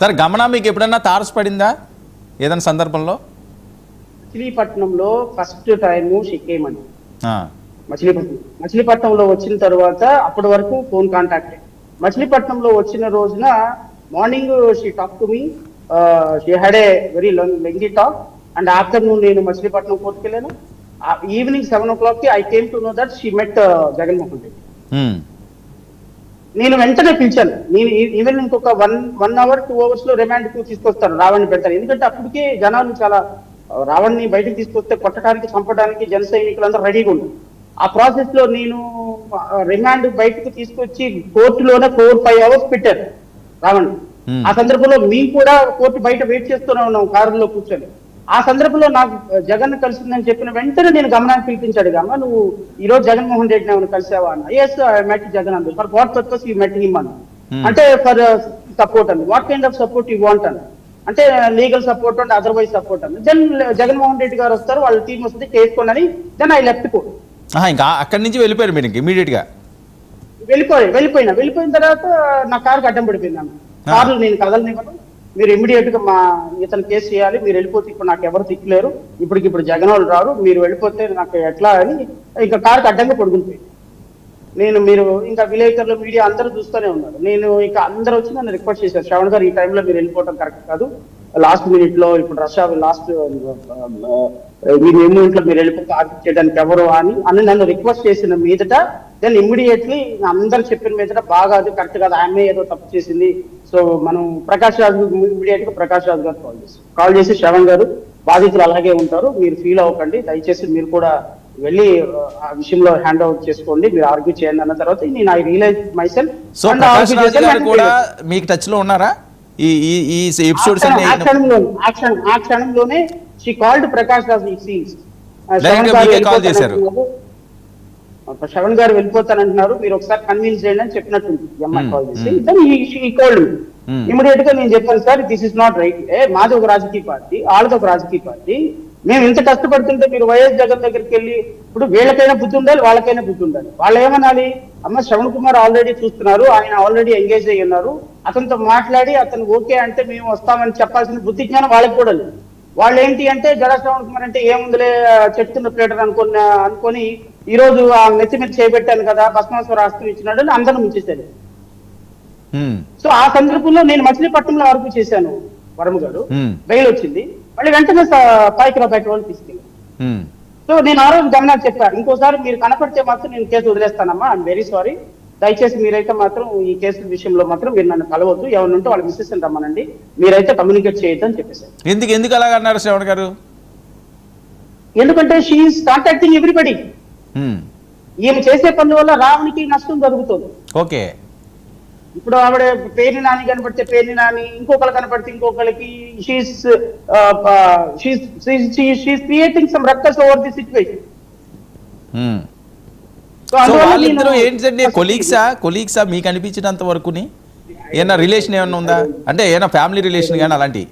Sir గమనా మీకు ఎప్పుడన్నా తారసపడిందా ఏదైనా సందర్భంలో? మచిలీపట్నంలో ఫస్ట్ టైము షిక్కేయమని మచిలీపట్నంలో వచ్చిన తర్వాత అప్పటి వరకు ఫోన్ కాంటాక్ట్. మచిలీపట్నంలో వచ్చిన రోజున morning she talk to me, she had a very lengthy talk. And afternoon నేను మచిలీపట్నం కోర్టుకు వెళ్ళాను. Evening 7 o'clock I came to know that she met Jaganmohan Reddy. నేను వెంటనే పిలిచాను. నేను ఈవెన్ ఇంకొక 1 hour 2 hours లో రిమాండ్ కు తీసుకొస్తాను, రావణ్ని పెడతాను. ఎందుకంటే అప్పటికే జనాలు చాలా రావణ్ని బయటకు తీసుకొస్తే కొట్టడానికి చంపడానికి జన సైనికులందరూ రెడీగా ఉన్నారు. ఆ ప్రాసెస్ లో నేను రిమాండ్ బయటకు తీసుకొచ్చి కోర్టులోనే 4-5 hours పెట్టారు రావణ్. ఆ సందర్భంలో మేము కూడా కోర్టు బయట వెయిట్ చేస్తూనే ఉన్నాం కారులో కూర్చొని. ఆ సందర్భంలో నాకు జగన్ కలిసిందని చెప్పిన వెంటనే నేను గమనాన్ని పిలిపించాడు. అమ్మ నువ్వు ఈ రోజు జగన్మోహన్ రెడ్డిని ఏమైనా కలిసావా అన్న. ఎస్ ఐ మెట్ జగన్ అంది. For what purpose you met him అన్న. అంటే ఫర్ సపోర్ట్ అండి. What kind of support you want అన్న. అంటే legal support and otherwise support అండి. దెన్ జగన్మోహన్ రెడ్డి గారు వస్తారు, వాళ్ళ టీం వస్తుంది, చేసుకోండి. Then I left court. ఇంకా అక్కడి నుంచి వెళ్ళిపోయారు మీరు ఇమీడియట్ గా? వెళ్ళిపోయిన తర్వాత నా కారుకి అడ్డం పడిపోయింది అన్న. కార్లు నేను కదలనివ్వను, మీరు ఇమ్మీడియట్ గా మా ఇతను కేసు చేయాలి, మీరు వెళ్ళిపోతే ఇప్పుడు నాకు ఎవరు తిక్కలేరు, ఇప్పుడు జగన్ వాళ్ళు రారు, మీరు వెళ్ళిపోతే నాకు ఎట్లా అని ఇంకా కారుకి అడ్డంగా పడుకుంటుంది. మీరు ఇంకా విలేకరులు మీడియా అందరూ చూస్తూనే ఉన్నారు. నేను ఇక అందరూ వచ్చి నన్ను రిక్వెస్ట్ చేశారు, శ్రవణ్ గారు ఈ టైంలో మీరు వెళ్ళిపోవడం కరెక్ట్ కాదు, లాస్ట్ మినిట్ లో ఇప్పుడు రష్యా లాస్ట్ మీ మూమెంట్లో మీరు వెళ్ళిపోతే ఆర్గ్యూ చేయడానికి ఎవరు అని నన్ను రిక్వెస్ట్ చేసిన మీదట దెన్ ఇమ్మీడియట్లీ అందరు చెప్పిన మీదట బాగా అది కరెక్ట్ కాదు, ఆమె ఏదో తప్పు చేసింది. సో మనం ప్రకాష్ రాజు ఇమ్మీడియట్ గా ప్రకాష్ రాజు గారు కాల్ చేసి శ్రవణ్ గారు బాధితులు అలాగే ఉంటారు, మీరు ఫీల్ అవ్వకండి, దయచేసి మీరు కూడా వెళ్ళి ఆ విషయంలో హ్యాండ్ అవుట్ చేసుకోండి, మీరు ఆర్గ్యూ చేయండి అన్న తర్వాత నేను I realise myself. So Prakash Raju garu కూడా మీకు టచ్ లో ఉన్నారా ఈ ఎపిసోడ్స్ అన్ని? ఆ క్షణంలోనే she called Prakash Raju. Call చేశారు, శ్రవణ్ గారు వెళ్ళిపోతానంటున్నారు, మీరు ఒకసారి కన్విన్స్ చేయండి అని చెప్పినట్టుంది అమ్మాయి కాల్ చేసి. ఇమీడియట్ గా నేను చెప్పాను, sir this is not right. మాది ఒక రాజకీయ పార్టీ, వాళ్ళది ఒక రాజకీయ పార్టీ, మేము ఇంత కష్టపడుతుంటే మీరు వైఎస్ జగన్ దగ్గరికి వెళ్ళి ఇప్పుడు వీళ్ళకైనా బుద్ధి ఉండాలి, వాళ్ళకైనా బుద్ధి ఉండాలి. వాళ్ళు ఏమనాలి, అమ్మ శ్రవణ్ కుమార్ ఆల్రెడీ చూస్తున్నారు, ఆయన ఆల్రెడీ ఎంగేజ్ అయ్యి ఉన్నారు, అతనితో మాట్లాడి అతను ఓకే అంటే మేము వస్తామని చెప్పాల్సిన బుద్ధి జ్ఞానం వాళ్ళకి కూడా లేదు. వాళ్ళు ఏంటి అంటే జడా శ్రవణ్ కుమార్ అంటే ఏముందిలే చెప్తున్న ప్లేటర్ అనుకొని ఈ రోజు ఆ నెత్తి మీద చేయబెట్టాను కదా, భస్మాసుర ఆస్తి ఇచ్చినాడు అని అందరూ ముంచేశారు. సో ఆ సందర్భంలో నేను మచిలీపట్నంలో అరుపు చేశాను, వరమ గారు బెయిల్ వచ్చింది, మళ్ళీ వెంటనే పాయికరావుపేట వాళ్ళు తీసుకెళ్ళాను. సో నేను ఆ రోజు గమనాలు చెప్పాను, ఇంకోసారి మీరు కనపడితే మాత్రం నేను కేసు వదిలేస్తానమ్మా, ఐఎమ్ వెరీ సారీ, దయచేసి మీరైతే మాత్రం ఈ కేసు విషయంలో మాత్రం మీరు నన్ను కలవద్దు, ఎవరి ఉంటే వాళ్ళ మిస్సెస్ రమ్మనండి, మీరైతే కమ్యూనికేట్ చేయొద్దు అని చెప్పేసారు. ఎందుకు అలాగ అన్నారు శ్రవణ్ గారు? ఎందుకంటే షీఈస్ కాంటాక్టింగ్ ఎవ్రీబడి. ఈమె చేసే పనుల వల్ల రావణికి నష్టం జరుగుతుంది. ఓకే, ఇప్పుడు ఆవిడ పేర్ని నాని కనపడితే పేర్ని నాని, ఇంకొకరు కనపడితే ఇంకొకరికి creating some ruckus over the situation. వాళ్ళిద్దరూ ఏంటంటే కొలీగ్సా మీకు అనిపించినంత వరకుని? ఏమన్నా రిలేషన్ ఏమన్నా ఉందా అంటే, ఏమైనా ఫ్యామిలీ రిలేషన్ కానీ అలాంటి?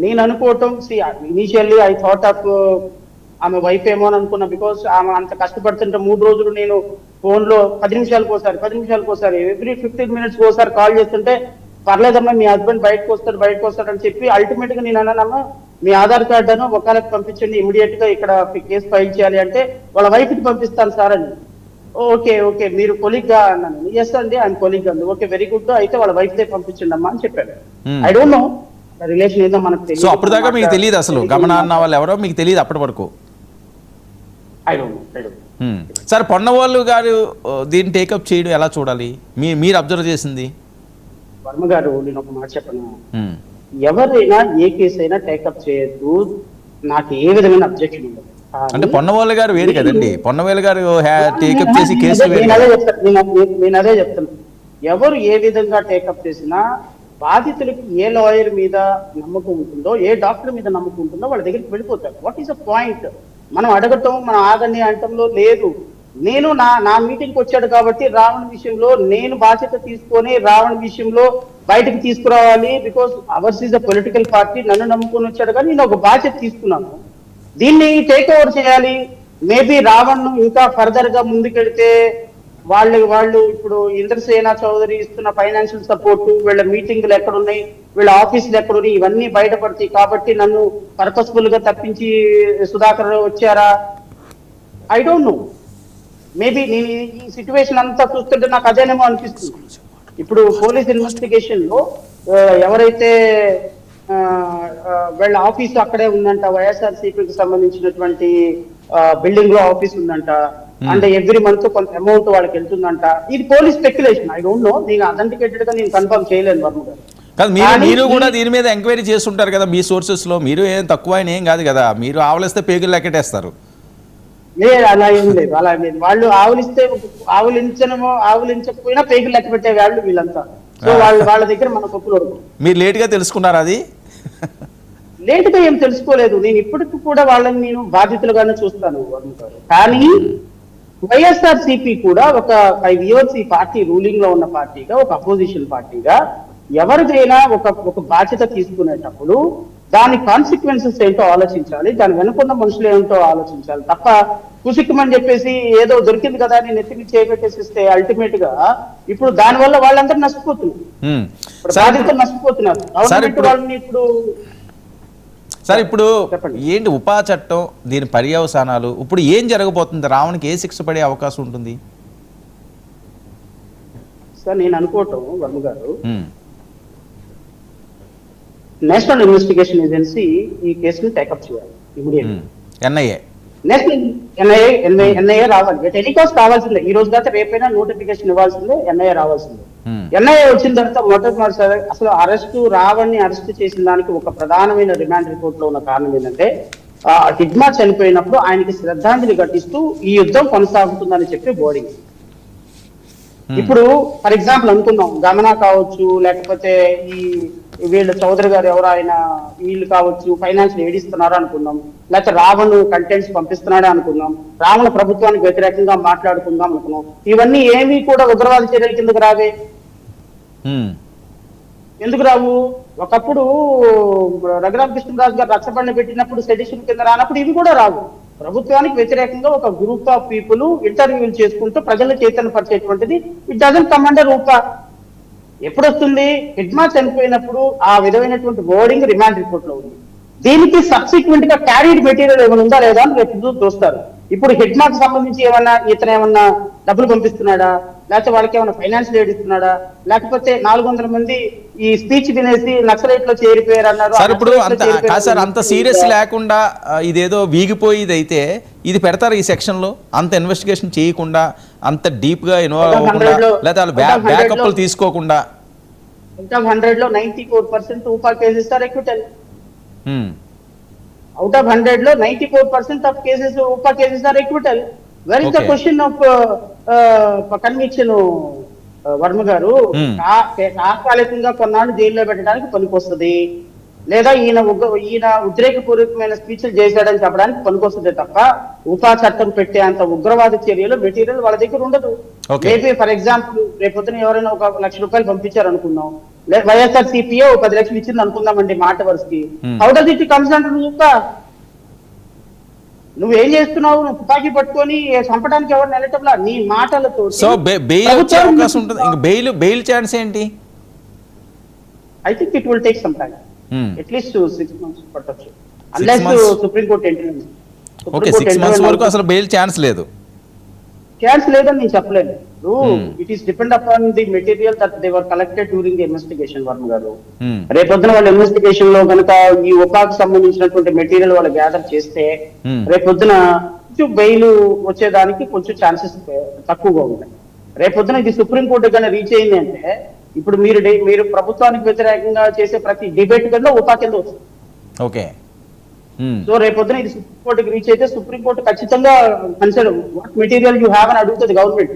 నేను అనుకోవటం ఇనిషియల్లీ ఐ థాట్ ఆఫ్ ఆమె వైఫ్ ఏమో అని అనుకున్నా. బికాస్ ఆమె అంత కష్టపడుతుంటే 3 రోజులు నేను ఫోన్ లో 10 నిమిషాలకు ఒకసారి ఎవ్రీ 15 minutes ఒకసారి కాల్ చేస్తుంటే, పర్లేదమ్మా మీ హస్బెండ్ బయటకు వస్తాడు అని చెప్పి అల్టిమేట్ గా నేను అన్నానమ్మా మీ ఆధార్ కార్డును ఒకళ్ళకి పంపించండి, ఇమీడియట్ గా ఇక్కడ కేసు ఫైల్ చేయాలి అంటే వాళ్ళ వైఫ్ కి పంపిస్తాను సార్ అని. ఓకే మీరు కొలీగ్ గా అన్నాను. ఎస్ అండి ఆయన కొలీగ్ అండి. ఓకే వెరీ గుడ్, అయితే వాళ్ళ వైఫ్ దే పంపించండి అమ్మా అని చెప్పాడు. ఐ డోంట్ నో రిలేషన్ ఏదో మనకు తెలియదు. సో అప్పుడు దాకా మీకు తెలియదు అసలు గమనా అన్న వాళ్ళు ఎవరో మీకు తెలియదు అప్పటి వరకు? I don't know. Sir Ponnavolu గారు దీన్ని టేకప్ చేయడం ఎలా చూడాలి మీరు అబ్జర్వ్ చేసింది? వర్మ గారు నేను ఒక మాట చెప్పను, ఎవరైనా ఏ కేసు అయినా టేకప్ చేయొద్దు, నాకు ఏ విధమైన అబ్జెక్షన్ ఉండదు. అంటే పొన్నవాళ్ళు గారు వేరు కదండి, పొన్నవాళ్ళు గారు టేకప్ చేసి కేసు నేను అదే చెప్తాను, ఎవరు ఏ విధంగా టేకప్ చేసినా బాధితులకు ఏ లాయర్ మీద నమ్మకం ఉంటుందో, ఏ డాక్టర్ మీద నమ్మకం ఉంటుందో వాళ్ళ దగ్గరికి వెళ్ళిపోతారు. What is a point? మనం అడగటం, మనం ఆగని అంటంలో లేదు. నేను నా మీటింగ్కి వచ్చాడు కాబట్టి రావణ్ విషయంలో నేను బాధ్యత తీసుకొని రావణ్ విషయంలో బయటకు తీసుకురావాలి. Because hours is a political party, నన్ను నమ్ముకొని వచ్చాడు కానీ నేను ఒక బాధ్యత తీసుకున్నాను, దీన్ని టేక్ ఓవర్ చేయాలి. మేబీ రావణ్ ఇంకా ఫర్దర్ గా ముందుకెళ్తే వాళ్ళు ఇప్పుడు ఇంద్రసేన చౌదరి ఇస్తున్న ఫైనాన్షియల్ సపోర్ట్, వీళ్ళ మీటింగ్లు ఎక్కడున్నాయి, వీళ్ళ ఆఫీసులు ఎక్కడున్నాయి, ఇవన్నీ బయటపడతాయి కాబట్టి నన్ను పర్పస్ఫుల్ గా తప్పించి సుధాకర్ వచ్చారా? I don't know. మేబీ నేను ఈ సిచ్యువేషన్ అంతా చూస్తుంటే నాకు అదేనేమో అనిపిస్తుంది. ఇప్పుడు పోలీస్ ఇన్వెస్టిగేషన్ లో ఎవరైతే వీళ్ళ ఆఫీసు అక్కడే ఉందంట, వైఎస్ఆర్సీపీకి సంబంధించినటువంటి బిల్డింగ్ లో ఆఫీస్ ఉందంట, అండ్ ఎవ్రీ మంత్ కొంత అమౌంట్ వాళ్ళకి వెళ్తుందంట. ఇది police speculation, I don't know. నేను అథెంటికేటెడ్ గా నేను కన్ఫర్మ్ చేయలేను వర్మ గారు. కాదు, మీరు కూడా దీని మీద ఎంక్వైరీ చేస్తుంటారు కదా మీ సోర్సెస్ లో. మీరు ఏం తక్కువ ఆయన ఏం కాదు కదా, మీరు ఆవలిస్తే పేగులు లెక్కటేస్తారు. లేదు, అలా ఏం లేదు, అలా లేదు. వాళ్ళు ఆవులిస్తే ఆవులించకపోయినా పేగులు లెక్క పెట్టే వాళ్ళు వీళ్ళంతా. సో వాళ్ళ దగ్గర మన కొప్పులు. మీరు లేట్ గా తెలుసుకున్నారు అది? లేట్ గా ఏం తెలుసుకోలేదు. నేను ఇప్పటికి కూడా వాళ్ళని నేను బాధితులుగానే చూస్తాను వర్మ గారు. కానీ వైఎస్ఆర్సీపీ కూడా ఒక 5 years ఈ పార్టీ రూలింగ్ లో ఉన్న పార్టీగా, ఒక అపోజిషన్ పార్టీగా ఎవరికైనా ఒక బాధ్యత తీసుకునేటప్పుడు దాని కాన్సిక్వెన్సెస్ ఏంటో ఆలోచించాలి, దాని వెనుకున్న మనుషులు ఏంటో ఆలోచించాలి తప్ప కుసిక్కుమని చెప్పేసి ఏదో దొరికింది కదా అని నెత్తిని చేపెట్టేసిస్తే అల్టిమేట్ గా ఇప్పుడు దానివల్ల వాళ్ళందరూ నష్టపోతున్నారు, బాధ్యతలు నష్టపోతున్నారు. వాళ్ళని ఇప్పుడు సార్ ఇప్పుడు ఏంటి ఉపా చట్టం, దీని పర్యవసానాలు, ఇప్పుడు ఏం జరగబోతుంది? రావణ్కి ఏ శిక్ష పడే అవకాశం ఉంటుంది సార్? నేను అనుకోవటం వర్మ గారు, నేషనల్ ఇన్వెస్టిగేషన్ ఏజెన్సీ ఈ కేసుని టేకప్ చేయాలి ఇమీడియట్లీ. ఎన్ఐఏ రావాలి, టెలికాస్ట్ కావాల్సిందే. ఈ రోజు కాక రేపైనా నోటిఫికేషన్ ఇవ్వాల్సిందే, ఎన్ఐఏ రావాల్సిందే. ఎన్ఐఏ వచ్చిన తర్వాత మొట్టమొదటిసారి అసలు రావణ్ని అరెస్ట్ చేసిన దానికి ఒక ప్రధానమైన రిమాండ్ రిపోర్ట్ లో ఉన్న కారణం ఏంటంటే హిడ్మా చనిపోయినప్పుడు ఆయనకి శ్రద్ధాంజలి ఘటిస్తూ ఈ యుద్ధం కొనసాగుతుందని చెప్పి బోర్డింగ్. ఇప్పుడు ఫర్ ఎగ్జాంపుల్ అనుకుందాం, గమన కావచ్చు, లేకపోతే ఈ వీళ్ళు చౌదరి గారు ఎవరు ఆయన వీళ్ళు కావచ్చు, ఫైనాన్షియల్ ఎయిడ్ ఇస్తున్నారు అనుకుందాం, లేకపోతే రావణ్ కంటెంట్స్ పంపిస్తున్నాడే అనుకుందాం, రావణ ప్రభుత్వానికి వ్యతిరేకంగా మాట్లాడుకుందాం అనుకున్నాం. ఇవన్నీ ఏమీ కూడా ఉగ్రవాద చర్యల కిందకు రావే. ఎందుకు రావు? ఒకప్పుడు రఘురామకృష్ణరాజు గారు రచ్చబండ పెట్టినప్పుడు సెడిషన్ కింద రానప్పుడు ఇవి కూడా రావు. ప్రభుత్వానికి వ్యతిరేకంగా ఒక గ్రూప్ ఆఫ్ పీపుల్ ఇంటర్వ్యూలు చేసుకుంటూ ప్రజలు చైతన్యపరిచేటువంటిది ఇట్ డజంట్ కమ్ అండర్ రూపా. ఎప్పుడు వస్తుంది? హిడ్మా చనిపోయినప్పుడు ఆ విధమైనటువంటి వర్డింగ్ రిమాండ్ రిపోర్ట్ లో ఉంది. దీనికి సబ్సిక్వెంట్ గా క్యారీడ్ మెటీరియల్ ఏమైనా ఉందా లేదా అని రేపు చూస్తారు. ఇప్పుడు హిడ్మాకి సంబంధించి ఇతను ఏమన్నా డబ్బులు పంపిస్తున్నాడా, లేకపోతే వాళ్ళకి ఏమైనా ఫైనాన్షియల్ ఎయిడ్ ఇస్తున్నాడా, లేకపోతే 400 మంది ఈ స్పీచ్ వినేసి నక్సలైట్ లో చేరిపోయారు అన్నారు. సార్ ఇప్పుడు అంత సీరియస్ లేకుండా ఇదేదో వీగిపోయేది అయితే ఇది పెడతారు ఈ సెక్షన్ లో? అంత ఇన్వెస్టిగేషన్ చేయకుండా, అంత డీప్ గా ఇన్వాల్వ్ అవ్వకుండా, లేకపోతే వాళ్ళు బ్యాకప్లు తీసుకోకుండా 100 లో 94% UAPA cases are acquittal. Out of 100 లో 94% of cases UPA cases are acquittal. Where is the question of conviction? Varma గారు, తాత్కాలికంగా కొన్నాళ్ళు జైల్లో పెట్టడానికి పనికొస్తుంది, లేదా ఈయన ఉద్రేకపూర్వకమైన స్పీచ్లు చేశాడని చెప్పడానికి పనికొస్తుంది తప్ప ఉపా చట్టం పెట్టే అంత ఉగ్రవాద చర్యలు మెటీరియల్ వాళ్ళ దగ్గర ఉండదు. మేబీ ఫర్ ఎగ్జాంపుల్ రేపొద్దున ఎవరైనా 1 లక్ష రూపాయలు పంపించారు అనుకుందాం, వైఎస్ఆర్సీపీఓ 10 లక్షలు ఇచ్చింది అనుకుందామండి మాట వరుసకి. How does it comes under UAPA? నువ్వేం చేస్తున్నావు? నువ్వు తుపాకీ పట్టుకొని చంపడానికి ఎవరు నిలటంలా నీ మాటలతో. సో బెయిల్ వచ్చే అవకాశం ఉంటుంది. ఇంకా బెయిల్ ఛాన్స్ ఏంటి? I think it will take some time, at least 6 months పట్టొచ్చు, unless supreme court entry. Okay, 6 months వరకు అసలు బెయిల్ ఛాన్స్ లేదు. ఛాన్స్ లేదని నేను చెప్పలేను. It is depend upon the material that they were collected during the investigation Varma గారు. రేపొద్దున వాళ్ళ ఇన్వెస్టిగేషన్ లో కనుక ఈ ఉపాకి సంబంధించినటువంటి మెటీరియల్ వాళ్ళు గ్యాదర్ చేస్తే రేపొద్దున బెయిల్ వచ్చేదానికి కొంచెం ఛాన్సెస్ తక్కువగా ఉంటాయి. రేపొద్దున ఇది సుప్రీం కోర్టు కన్నా రీచ్ అయింది అంటే ఇప్పుడు మీరు ప్రభుత్వానికి వ్యతిరేకంగా చేసే ప్రతి డిబేట్ కింద ఉపా కింద వస్తుంది. ఓకే, సో రేపొద్దున ఇది సుప్రీంకోర్టుకి రీచ్ అయితే సుప్రీంకోర్టు ఖచ్చితంగా consider what material you have అని అడుగుతుంది గవర్నమెంట్.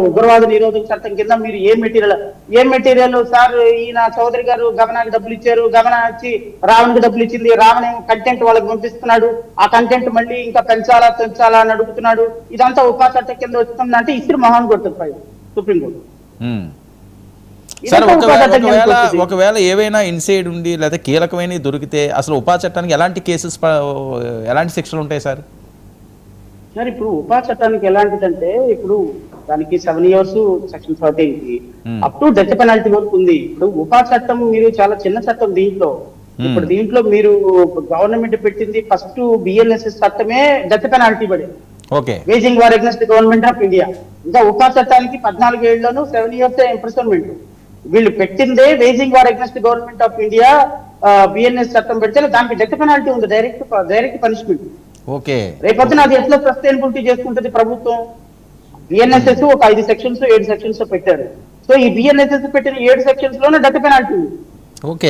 ఉగ్రవాద నిరోధక చట్టం కింద మీరు ఏ మెటీరియల్ సార్ ఈయన చౌదరి గారు గమనానికి డబ్బులు ఇచ్చారు, గమన వచ్చి రావణ్కి డబ్బులు ఇచ్చింది, రావణ్ కంటెంట్ వాళ్ళకి పంపిస్తున్నాడు, ఆ కంటెంట్ మళ్ళీ ఇంకా పెంచాలా అని అడుగుతున్నాడు, ఇదంతా ఉపా చట్టం కింద వస్తుందంటే ఇసురు మొహాన్ కొడుతుంది సుప్రీంకోర్టు. సార్ ఒకవేళ ఏవైనా ఇన్సైడ్ ఉండి లేదా కీలకమైన దొరికితే అసలు ఉపా చట్టానికి ఎలాంటి కేసెస్, ఎలాంటి శిక్షలు ఉంటాయి సార్? సార్ ఇప్పుడు ఉపా చట్టానికి ఎలాంటిదంటే ఇప్పుడు దానికి 7 years సెక్షన్ 13 కి అప్ టు డెత్ పెనాల్టీ వరకు ఉంది. ఇప్పుడు ఉపా చట్టం మీరు చాలా చిన్న చట్టం దీంట్లో. ఇప్పుడు దీంట్లో మీరు గవర్నమెంట్ పెట్టింది ఫస్ట్ బిఎన్ఎస్ఎస్ చట్టమే డెత్ పెనాల్టీ పడింది, okay waging war against government of India. ఇంకా ఉపా చట్టానికి 14 ఏళ్లను 7 years ఇంప్రిజన్మెంట్. వీళ్ళు పెట్టిందే waging war against government of India BNS చట్టం పెడితే దానికి డెత్ పెనాల్టీ ఉంది, డైరెక్ట్ పనిష్మెంట్. ఓకే రేపొద్దున అది ఎట్లా సస్టైనబిలిటీ చేసుకుంటుంది ప్రభుత్వం? బిఎన్ఎస్ఎస్ ఒక 5 sections 7 sections పెట్టారు. సో ఈ బిఎన్ఎస్ఎస్ పెట్టిన 7 sections లోనే డెత్ పెనాల్టీ ఉంది. ఓకే